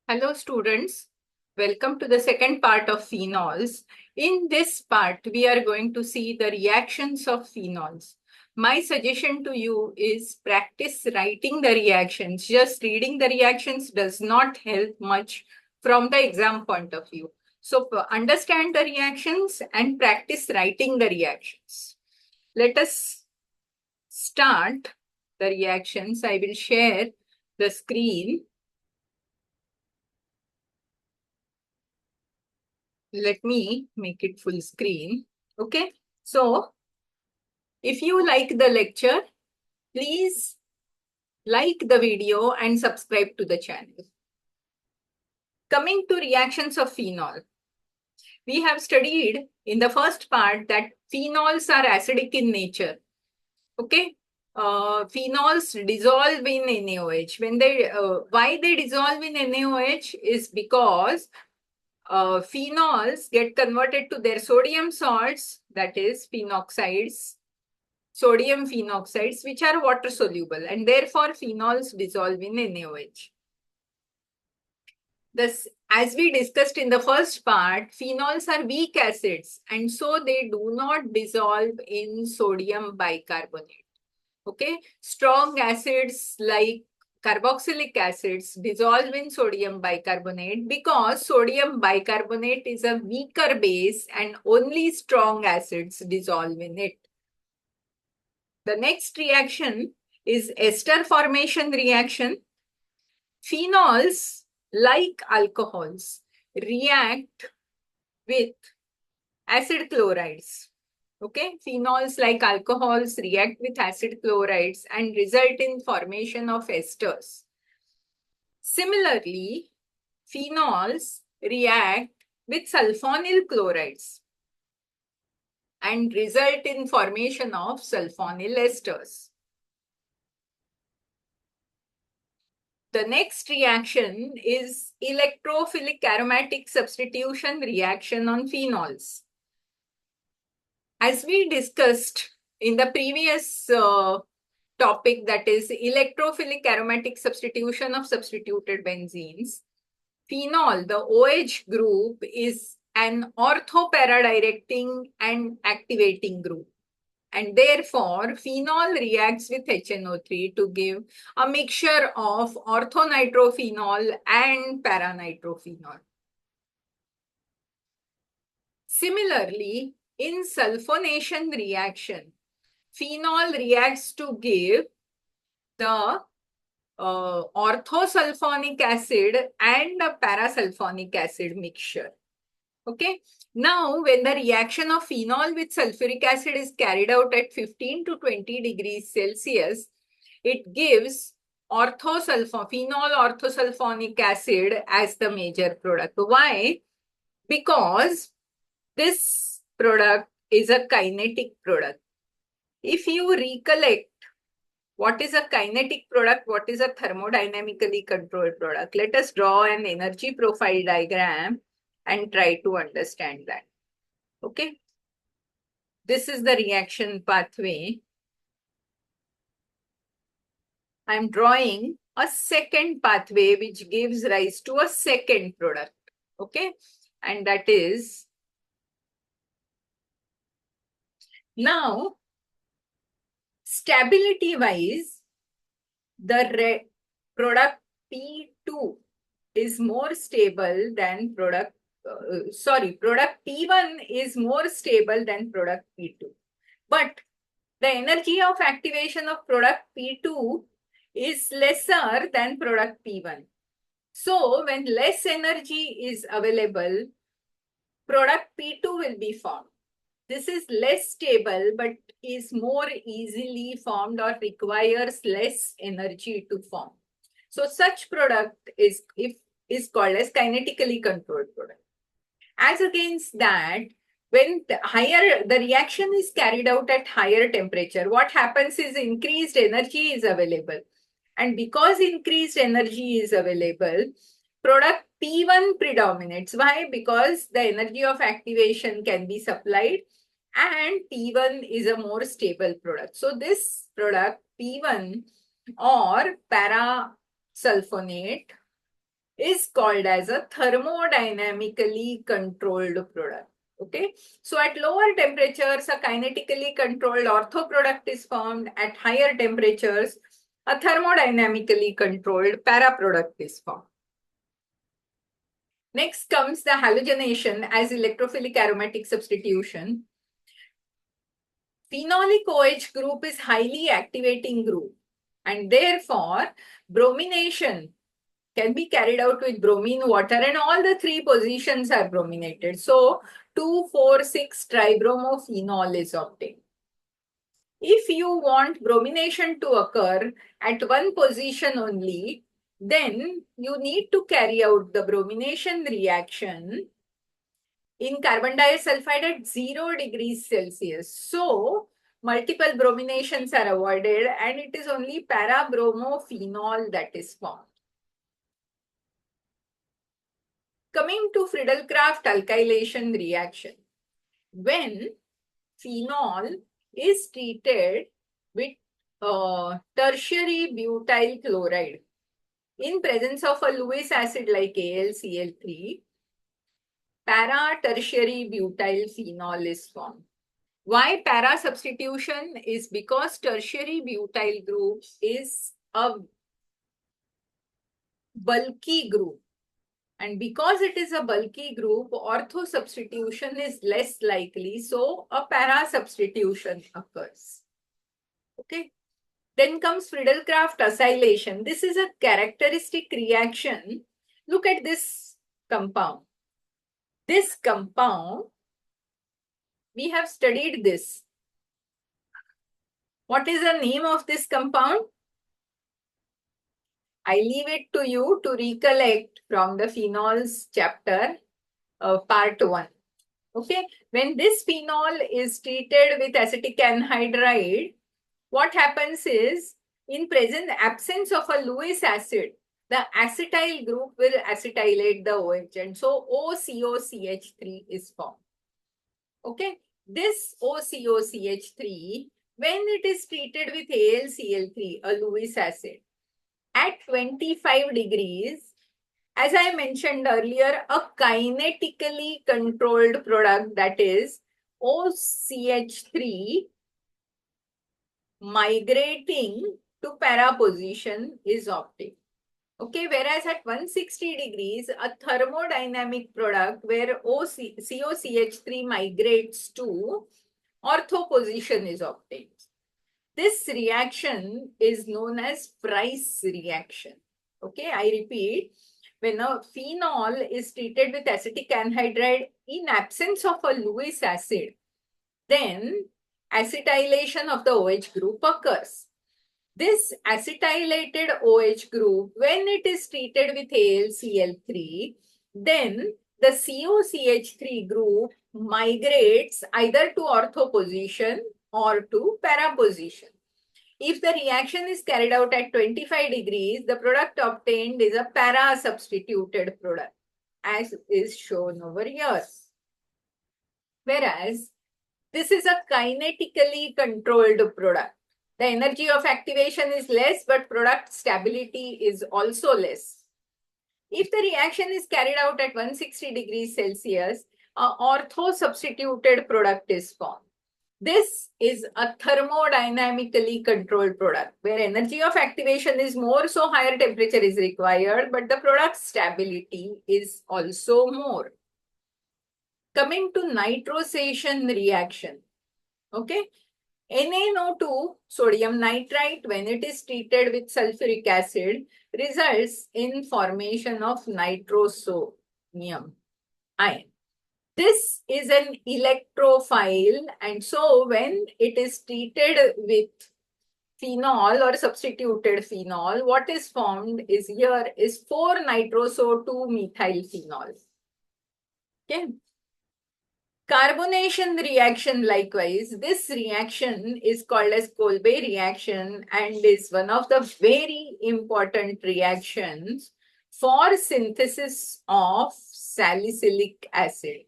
Hello students, welcome to the second part of phenols. In this part, we are going to see the reactions of phenols. My suggestion to you is practice writing the reactions. Just reading the reactions does not help much from the exam point of view. So understand the reactions and practice writing the reactions. Let us start the reactions. I will share the screen. Let me make it full screen. Okay. So if you like the lecture, please like the video and subscribe to the channel. Coming to reactions of phenol. We have studied in the first part that phenols are acidic in nature. Okay. Phenols dissolve in NaOH. Why they dissolve in NaOH is because phenols get converted to their sodium salts, that is phenoxides, sodium phenoxides, which are water soluble, and therefore phenols dissolve in NaOH. Thus, as we discussed in the first part, phenols are weak acids, and so they do not dissolve in sodium bicarbonate. Okay, strong acids like carboxylic acids dissolve in sodium bicarbonate because sodium bicarbonate is a weaker base and only strong acids dissolve in it. The next reaction is ester formation reaction. Phenols, like alcohols, react with acid chlorides. Okay, phenols like alcohols react with acid chlorides and result in formation of esters. Similarly, phenols react with sulfonyl chlorides and result in formation of sulfonyl esters. The next reaction is electrophilic aromatic substitution reaction on phenols. As we discussed in the previous topic, that is electrophilic aromatic substitution of substituted benzenes, phenol, the OH group, is an ortho-para-directing and activating group. And therefore, phenol reacts with HNO3 to give a mixture of orthonitrophenol and paranitrophenol. Similarly, in sulfonation reaction, phenol reacts to give the orthosulfonic acid and a parasulfonic acid mixture. Okay. Now, when the reaction of phenol with sulfuric acid is carried out at 15 to 20 degrees Celsius, it gives phenol orthosulfonic acid as the major product. Why? Because this product is a kinetic product. If you recollect what is a kinetic product, what is a thermodynamically controlled product, let us draw an energy profile diagram and try to understand that. Okay. This is the reaction pathway. I'm drawing a second pathway which gives rise to a second product. Okay. And that is, now, stability wise, the product P2 is more stable than product P1 is more stable than product P2. But the energy of activation of product P2 is lesser than product P1. So when less energy is available, product P2 will be formed. This is less stable but is more easily formed or requires less energy to form. So such product is called as kinetically controlled product. As against that, when the reaction is carried out at higher temperature, what happens is increased energy is available. And because increased energy is available, product P1 predominates. Why? Because the energy of activation can be supplied and P1 is a more stable product. So this product P1 or parasulfonate is called as a thermodynamically controlled product. Okay, so at lower temperatures, a kinetically controlled ortho product is formed. At higher temperatures, a thermodynamically controlled para product is formed. Next comes the halogenation as electrophilic aromatic substitution. Phenolic OH group is highly activating group, and therefore bromination can be carried out with bromine water, and all the three positions are brominated. So 2,4,6-tribromophenol is obtained. If you want bromination to occur at one position only, then you need to carry out the bromination reaction in carbon disulfide at 0 degrees Celsius. So multiple brominations are avoided, and it is only para-bromophenol that is formed. Coming to Friedel-Crafts alkylation reaction. When phenol is treated with tertiary butyl chloride in presence of a Lewis acid like AlCl3, para-tertiary butyl phenol is formed. Why para substitution? Is because tertiary butyl group is a bulky group. And because it is a bulky group, ortho substitution is less likely, so a para substitution occurs. Okay. Then comes Friedel-Crafts acylation. This is a characteristic reaction. Look at this compound. This compound, we have studied this. What is the name of this compound? I leave it to you to recollect from the phenols chapter, part 1. Okay, when this phenol is treated with acetic anhydride, what happens is, in present absence of a Lewis acid, the acetyl group will acetylate the OH, and so OCOCH3 is formed. Okay, this OCOCH3, when it is treated with AlCl3, a Lewis acid, at 25 degrees, as I mentioned earlier, a kinetically controlled product, that is OCH3, migrating to para position is obtained. Okay, whereas at 160 degrees, a thermodynamic product where COCH3 migrates to ortho position is obtained. This reaction is known as Price reaction. Okay, I repeat, when a phenol is treated with acetic anhydride in absence of a Lewis acid, then acetylation of the OH group occurs. This acetylated OH group, when it is treated with AlCl3, then the COCH3 group migrates either to ortho position or to para position. If the reaction is carried out at 25 degrees, the product obtained is a para substituted product, as is shown over here. Whereas this is a kinetically controlled product. The energy of activation is less, but product stability is also less. If the reaction is carried out at 160 degrees Celsius, an ortho substituted product is formed. This is a thermodynamically controlled product where energy of activation is more, so higher temperature is required, but the product stability is also more. Coming to nitrosation reaction. Okay, NaNO2 sodium nitrite, when it is treated with sulfuric acid, results in formation of nitrosonium ion. This is an electrophile, and so when it is treated with phenol or substituted phenol, what is formed is here is 4-nitroso-2-methyl phenol. Okay. Carbonation reaction, likewise, this reaction is called as Kolbe reaction and is one of the very important reactions for synthesis of salicylic acid.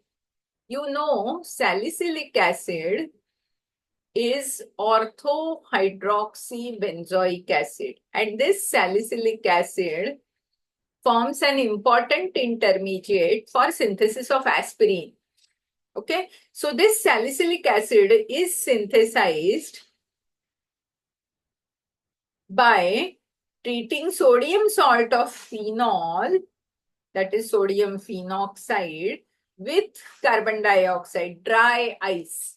You know, salicylic acid is orthohydroxybenzoic acid, and this salicylic acid forms an important intermediate for synthesis of aspirin. Okay, so this salicylic acid is synthesized by treating sodium salt of phenol, that is sodium phenoxide, with carbon dioxide, dry ice.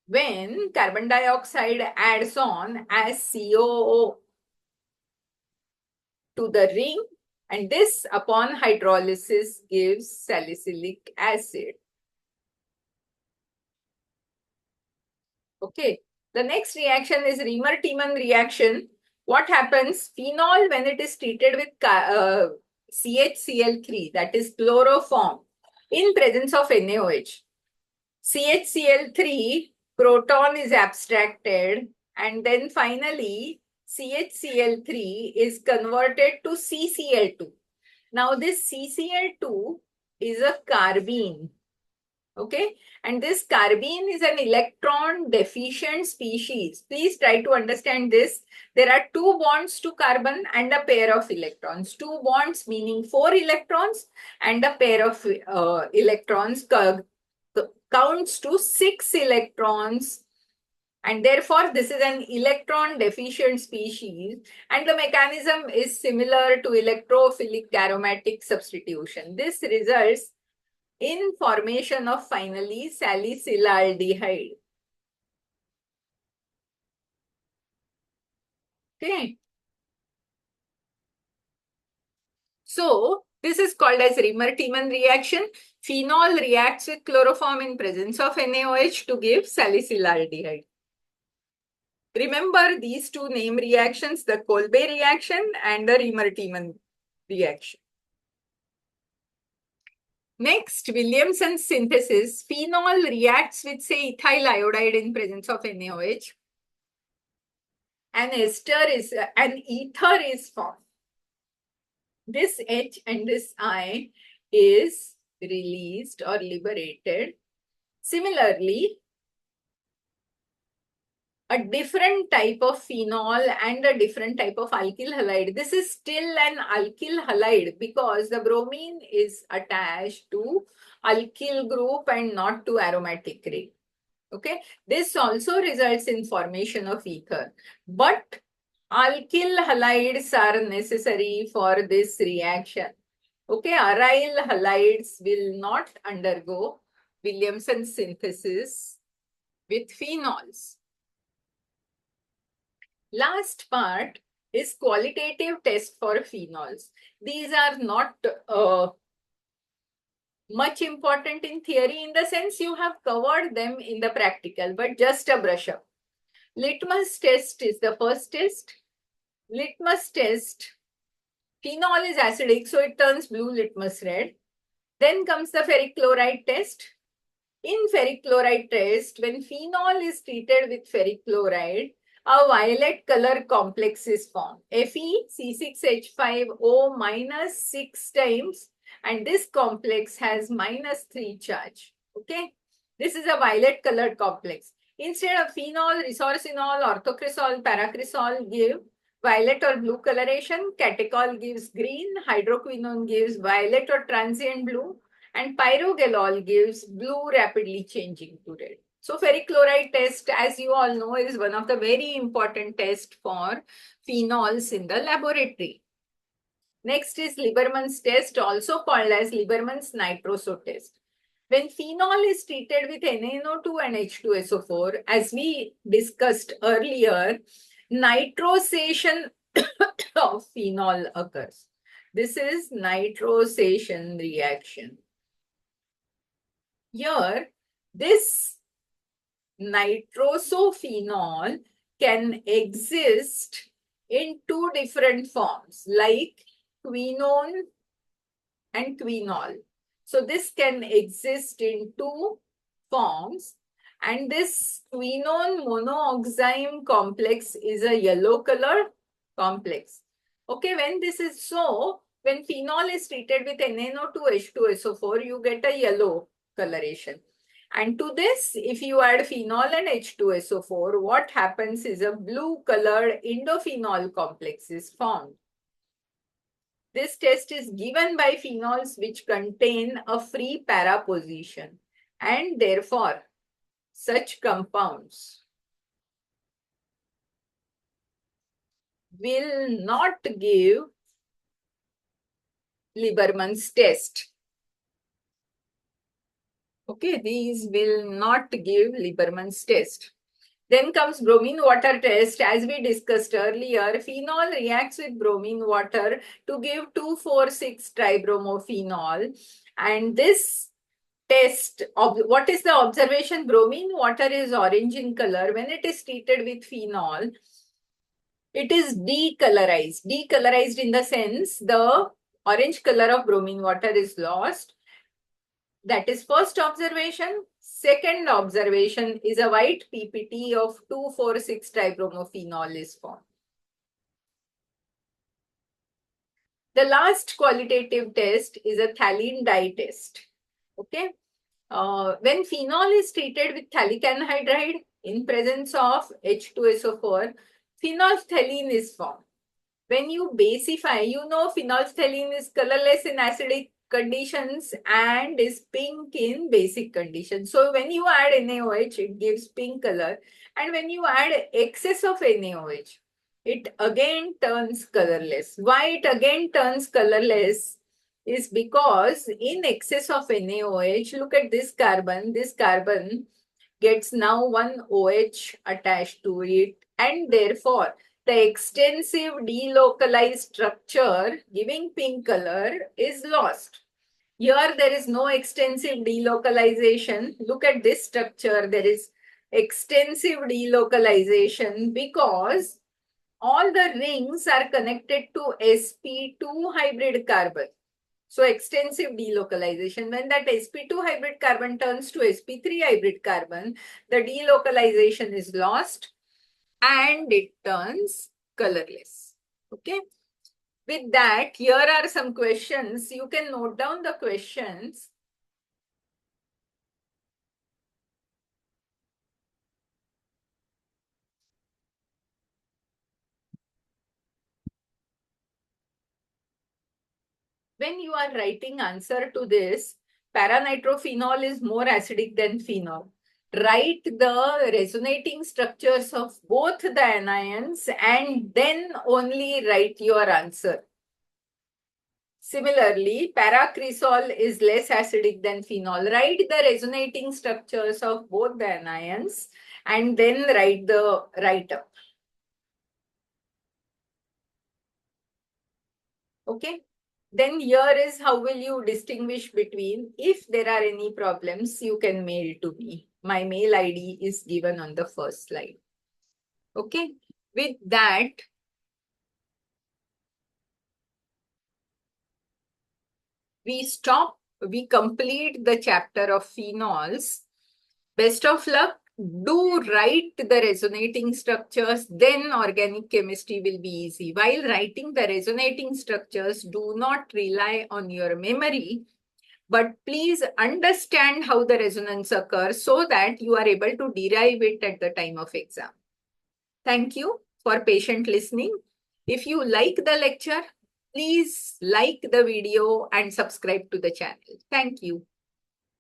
When carbon dioxide adds on as COO to the ring, and this upon hydrolysis gives salicylic acid. Okay, the next reaction is Riemer-Tiemann reaction. What happens? Phenol, when it is treated with CHCl3, that is chloroform, in presence of NaOH. CHCl3 proton is abstracted, and then finally CHCl3 is converted to CCl2. Now this CCl2 is a carbene. Okay, and this carbene is an electron deficient species. Please try to understand this. There are 2 bonds to carbon and a pair of electrons. 2 bonds meaning 4 electrons, and a pair of electrons counts to 6 electrons, and therefore this is an electron deficient species, and the mechanism is similar to electrophilic aromatic substitution. This results in formation of finally salicylaldehyde. Okay. So this is called as Riemer-Tiemann reaction. Phenol reacts with chloroform in presence of NaOH to give salicylaldehyde. Remember these 2 name reactions, the Kolbe reaction and the Riemer-Tiemann reaction. Next, Williamson's synthesis. Phenol reacts with, say, ethyl iodide in presence of NaOH. An ether is formed. This H and this I is released or liberated. Similarly, a different type of phenol and a different type of alkyl halide. This is still an alkyl halide because the bromine is attached to alkyl group and not to aromatic ring. Okay, this also results in formation of ether, but alkyl halides are necessary for this reaction. Okay, aryl halides will not undergo Williamson synthesis with phenols. Last part is qualitative test for phenols. These are not much important in theory, in the sense you have covered them in the practical, but just a brush up. Litmus test is the first test. Litmus test, phenol is acidic, so it turns blue litmus red. Then comes the ferric chloride test. In ferric chloride test, when phenol is treated with ferric chloride, a violet color complex is formed. FeC6H5O minus 6 times, and this complex has -3 charge. Okay, this is a violet colored complex. Instead of phenol, resorcinol, orthocresol, paracresol give violet or blue coloration. Catechol gives green. Hydroquinone gives violet or transient blue, and pyrogalol gives blue rapidly changing to red. So ferric chloride test, as you all know, is one of the very important tests for phenols in the laboratory. Next is Lieberman's test, also called as Lieberman's nitroso test. When phenol is treated with NaNO2 and H2SO4, as we discussed earlier, nitrosation of phenol occurs. This is nitrosation reaction. Here, this nitrosophenol can exist in 2 different forms, like quinone and quinol. So this can exist in 2 forms, and this quinone monooxime complex is a yellow color complex. Okay, when this is so, when phenol is treated with NaNO2 H2SO4, you get a yellow coloration. And to this, if you add phenol and H2SO4, what happens is a blue colored indophenol complex is formed. This test is given by phenols which contain a free para position, and therefore such compounds will not give Lieberman's test. Okay, these will not give Lieberman's test. Then comes bromine water test. As we discussed earlier, phenol reacts with bromine water to give 2,4,6-tribromophenol. And this test, what is the observation? Bromine water is orange in color. When it is treated with phenol, it is decolorized. Decolorized in the sense the orange color of bromine water is lost. That is first observation. Second observation is a white PPT of 2,4,6-tribromophenol is formed. The last qualitative test is a phthalene dye test. Okay. When phenol is treated with phthalic anhydride in presence of H2SO4, phenolphthalein is formed. When you basify, you know phenolphthalein is colorless in acidic conditions and is pink in basic conditions. So when you add NaOH, it gives pink color. And when you add excess of NaOH, it again turns colorless. Why it again turns colorless is because in excess of NaOH, look at this carbon gets now one OH attached to it, and therefore the extensive delocalized structure giving pink color is lost. Here there is no extensive delocalization. Look at this structure. There is extensive delocalization because all the rings are connected to sp2 hybrid carbon. So extensive delocalization. When that sp2 hybrid carbon turns to sp3 hybrid carbon, the delocalization is lost and it turns colorless. Okay. With that, here are some questions. You can note down the questions. When you are writing answer to this, paranitrophenol is more acidic than phenol. Write the resonating structures of both the anions and then only write your answer. Similarly, paracresol is less acidic than phenol. Write the resonating structures of both the anions and then write the write-up. Okay. Then here is how will you distinguish between, if there are any problems, you can mail to me. My mail ID is given on the first slide. Okay. With that, we complete the chapter of phenols. Best of luck. Do write the resonating structures, then organic chemistry will be easy. While writing the resonating structures, do not rely on your memory, but please understand how the resonance occurs so that you are able to derive it at the time of exam. Thank you for patient listening. If you like the lecture, please like the video and subscribe to the channel. Thank you.